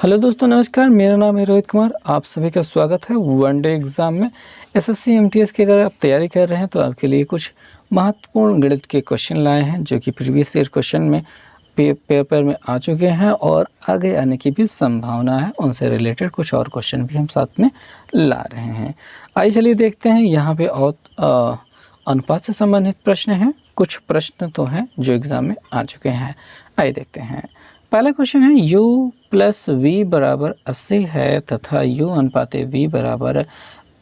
Hello दोस्तों, नमस्कार। मेरा नाम है रोहित कुमार। आप सभी का स्वागत है वनडे एग्ज़ाम में। एसएससी एमटीएस की अगर आप तैयारी कर रहे हैं तो आपके लिए कुछ महत्वपूर्ण गणित के क्वेश्चन लाए हैं जो कि प्रीवियस ईयर क्वेश्चन में पेपर में आ चुके हैं और आगे आने की भी संभावना है। उनसे रिलेटेड कुछ और क्वेश्चन भी हम साथ में ला रहे हैं। आइए चलिए देखते हैं। यहाँ पे और अनुपात से संबंधित प्रश्न हैं। कुछ प्रश्न तो हैं जो एग्ज़ाम में आ चुके हैं। आइए देखते हैं। पहला क्वेश्चन है u प्लस वी बराबर 80 है तथा u अनुपाते v बराबर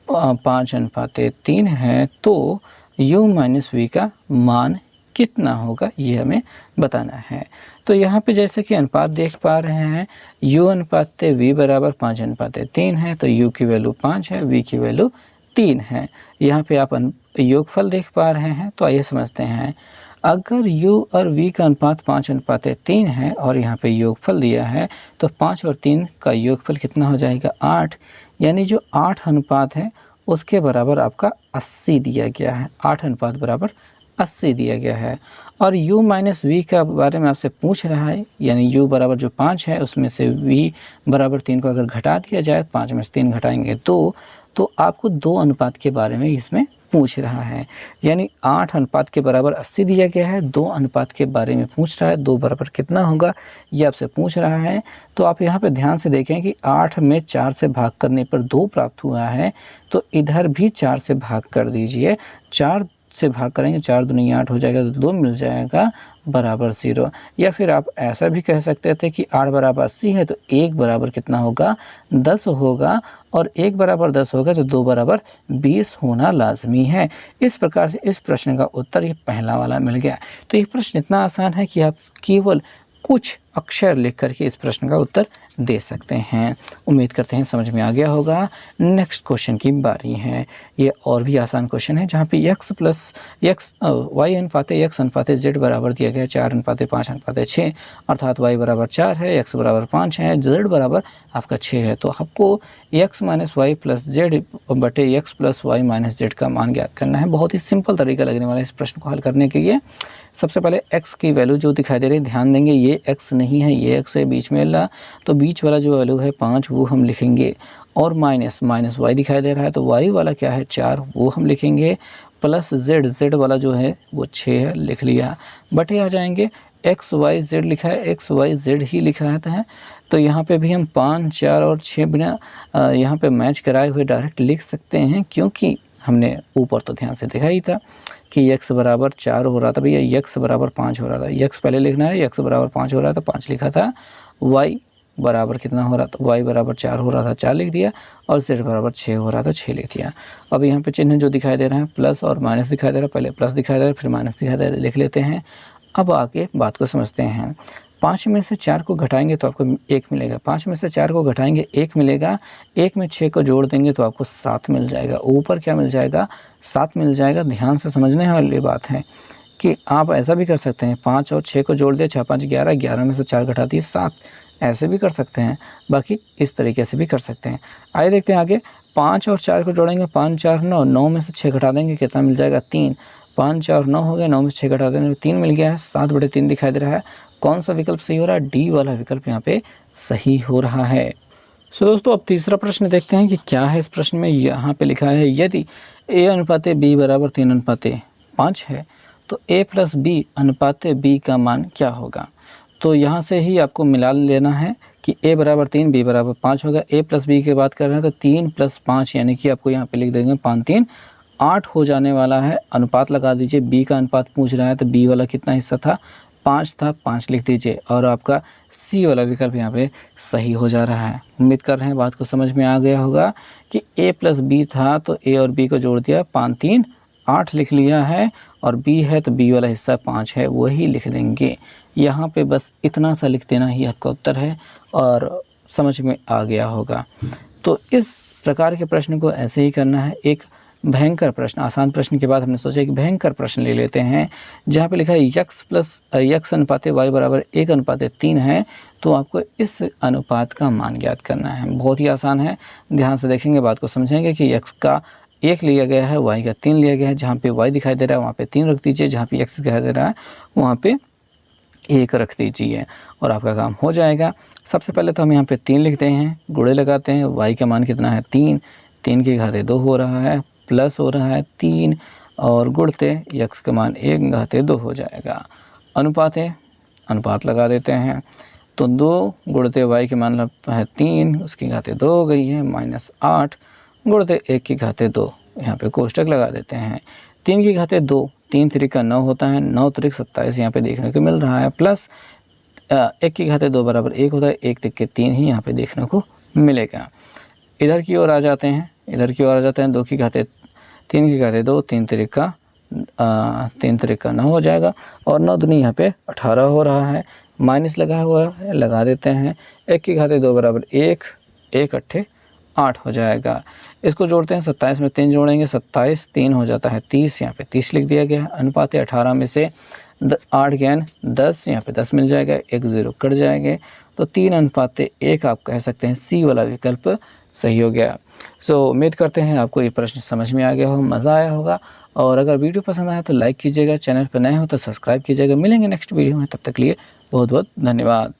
5:3 है, तो u माइनस वी का मान कितना होगा, ये हमें बताना है। तो यहाँ पे जैसे कि अनुपात देख पा रहे हैं, u अनुपाते v बराबर 5:3 है, तो u की वैल्यू 5 है, v की वैल्यू 3 है। यहाँ पे आप योगफल देख पा रहे हैं। तो आइए समझते हैं। अगर u और v का अनुपात 5:3 है और यहाँ पे योगफल दिया है, तो 5 और 3 का योगफल कितना हो जाएगा, 8। यानी जो 8 अनुपात है उसके बराबर आपका 80 दिया गया है। 8 अनुपात बराबर 80 दिया गया है। और u माइनस वी का बारे में आपसे पूछ रहा है, यानी u बराबर जो 5 है उसमें से v बराबर 3 को अगर घटा दिया जाए, 5 में से 3 घटाएंगे तो आपको 2 अनुपात के बारे में इसमें पूछ रहा है। यानी 8 अनुपात के बराबर 80 दिया गया है, 2 अनुपात के बारे में पूछ रहा है। 2 बराबर कितना होगा ये आपसे पूछ रहा है। तो आप यहाँ पे ध्यान से देखें कि 8 में 4 से भाग करने पर 2 प्राप्त हुआ है, तो इधर भी 4 से भाग कर दीजिए। 4 से भाग करेंगे, 4 दूनी 8 हो जाएगा, तो 2 मिल जाएगा बराबर 0। या फिर आप ऐसा भी कह सकते थे कि 8 बराबर 80 है, तो 1 बराबर कितना होगा, 10 होगा। और 1 बराबर 10 होगा तो 2 बराबर 20 होना लाजमी है। इस प्रकार से इस प्रश्न का उत्तर ये पहला वाला मिल गया। तो ये प्रश्न इतना आसान है कि आप केवल कुछ अक्षर लिख करके इस प्रश्न का उत्तर दे सकते हैं। उम्मीद करते हैं समझ में आ गया होगा। नेक्स्ट क्वेश्चन की बारी है। ये और भी आसान क्वेश्चन है, जहाँ पे y अनुपाते x अनुपाते z बराबर दिया गया है 4:5:6, अर्थात y बराबर 4 है, x बराबर 5 है, z बराबर आपका 6 है। तो आपको x minus y plus z बटे x plus y minus z का मान ज्ञात करना है। बहुत ही सिंपल तरीका लगने वाला है इस प्रश्न को हल करने के लिए। सबसे पहले x की वैल्यू जो दिखाई दे रही है, ध्यान देंगे ये x नहीं है, ये x है बीच में ला, तो बीच वाला जो वैल्यू है 5 वो हम लिखेंगे। और माइनस y दिखाई दे रहा है, तो y वाला क्या है 4, वो हम लिखेंगे। प्लस z वाला जो है वो 6 है, लिख लिया। बटे आ जाएंगे x y z लिखा है, x y z ही लिखा है। तो यहाँ पे भी हम 5, 4 और 6 बिना यहाँ पे मैच कराए हुए डायरेक्ट लिख सकते हैं, क्योंकि हमने ऊपर तो ध्यान से देखा ही था कि x बराबर 4 हो रहा था, भैया x बराबर 5 हो रहा था। x पहले लिखना है, x बराबर 5 हो रहा था, 5 लिखा था। y बराबर कितना हो रहा था, y बराबर 4 हो रहा था, 4 लिख दिया। और z बराबर 6 हो रहा था, 6 लिख दिया। अब यहाँ पे चिन्ह जो दिखाई दे रहा है प्लस और माइनस दिखाई दे रहा है, पहले प्लस दिखाई दे रहा है फिर माइनस दिखाई दे रहा है, लिख लेते हैं। अब आगे बात को समझते हैं। 5 में से 4 को घटाएंगे तो आपको 1 मिलेगा, 5 में से 4 को घटाएंगे 1 मिलेगा, 1 में 6 को जोड़ देंगे तो आपको 7 मिल जाएगा। ऊपर क्या मिल जाएगा, 7 मिल जाएगा। ध्यान से समझने वाली बात है कि आप ऐसा भी कर सकते हैं, 5 और 6 को जोड़ दिया, 6 5 11, 11 में से 4 घटा दिए 7, ऐसे भी कर सकते हैं। बाकी इस तरीके से भी कर सकते हैं। आइए देखते हैं आगे। 5 और 4 को जोड़ेंगे, 5 4 9, 9 में से 6 घटा देंगे, कितना मिल जाएगा 3। 5 4 9 हो गया, 9 में से 6 घटा देंगे 3 मिल गया है। 7/3 दिखाई दे रहा है। कौन सा विकल्प सही हो रहा है, डी वाला विकल्प यहाँ पे सही हो रहा है। सो दोस्तों, अब तीसरा प्रश्न देखते हैं कि क्या है इस प्रश्न में। यहाँ पे लिखा है, यदि a अनुपाते b बराबर 3:5 है, तो a प्लस b अनुपाते b का मान क्या होगा। तो यहाँ से ही आपको मिला लेना है कि a बराबर 3, b बराबर 5 होगा। a प्लस b की बात कर रहे हैं तो 3 + 5, यानी कि आपको यहाँ पे लिख देंगे 5 3 8 हो जाने वाला है। अनुपात लगा दीजिए, b का अनुपात पूछ रहा है तो b वाला कितना हिस्सा था, 5 था, 5 लिख दीजिए। और आपका सी वाला विकल्प यहाँ पे सही हो जा रहा है। उम्मीद कर रहे हैं बात को समझ में आ गया होगा कि a प्लस b था तो a और b को जोड़ दिया, 5 3 8 लिख लिया है। और b है तो b वाला हिस्सा 5 है, वही लिख देंगे। यहाँ पे बस इतना सा लिख देना ही आपका उत्तर है और समझ में आ गया होगा। तो इस प्रकार के प्रश्न को ऐसे ही करना है। एक भयंकर प्रश्न, आसान प्रश्न के बाद हमने सोचा कि भयंकर प्रश्न ले लेते हैं, जहाँ पे लिखा है x अनुपाते y बराबर 1:3 है, तो आपको इस अनुपात का मान ज्ञात करना है। बहुत ही आसान है, ध्यान से देखेंगे, बात को समझेंगे कि x का 1 लिया गया है, y का 3 लिया गया है। जहाँ पे y दिखाई दे रहा है वहाँ पे 3 रख दीजिए, जहाँ पे x दिखाई दे रहा है वहाँ पे 1 रख दीजिए और आपका काम हो जाएगा। सबसे पहले तो हम यहाँ पे 3 लिखते हैं, गुणे लगाते हैं, y का मान कितना है 3, 3 की घाते 2 हो रहा है, प्लस हो रहा है 3 और गुणते x का मान 1 घाते 2 हो जाएगा। अनुपात है, अनुपात लगा देते हैं, तो 2 गुणते y के मान है 3, उसकी घाते 2 हो गई है, -8 गुणते 1 की घाते 2, यहाँ पे कोष्टक लगा देते हैं। 3 की घाते 2, 3 3 का 9 होता है, 9 3 27 यहाँ पे देखने को मिल रहा है, प्लस 1 की घाते 2 बराबर 1 होता है, 1 3 के 3 ही यहाँ पे देखने को मिलेगा। इधर की ओर आ जाते हैं, इधर की ओर आ जाते हैं, 2 की घाते 3 की घाते 2, 3 3 का 9 हो जाएगा और 9 दूनी यहाँ पे 18 हो रहा है, माइनस लगा हुआ है, लगा देते हैं। 1 की घाते 2 बराबर 1, 1 अट्ठे 8 हो जाएगा। इसको जोड़ते हैं, 27 में 3 जोड़ेंगे, 27 3 हो जाता है 30, यहाँ पे 30 लिख दिया गया है। अनुपात 18 में से 8 ज्ञान 10, यहाँ पे 10 मिल जाएगा, 1 0 कट जाएंगे, तो 3:1 आप कह सकते हैं सी वाला विकल्प सही हो गया। सो उम्मीद करते हैं आपको ये प्रश्न समझ में आ गया हो, मज़ा आया होगा, और अगर वीडियो पसंद आया तो लाइक कीजिएगा, चैनल पर नए हो तो सब्सक्राइब कीजिएगा। मिलेंगे नेक्स्ट वीडियो में, तब तक लिए बहुत बहुत धन्यवाद।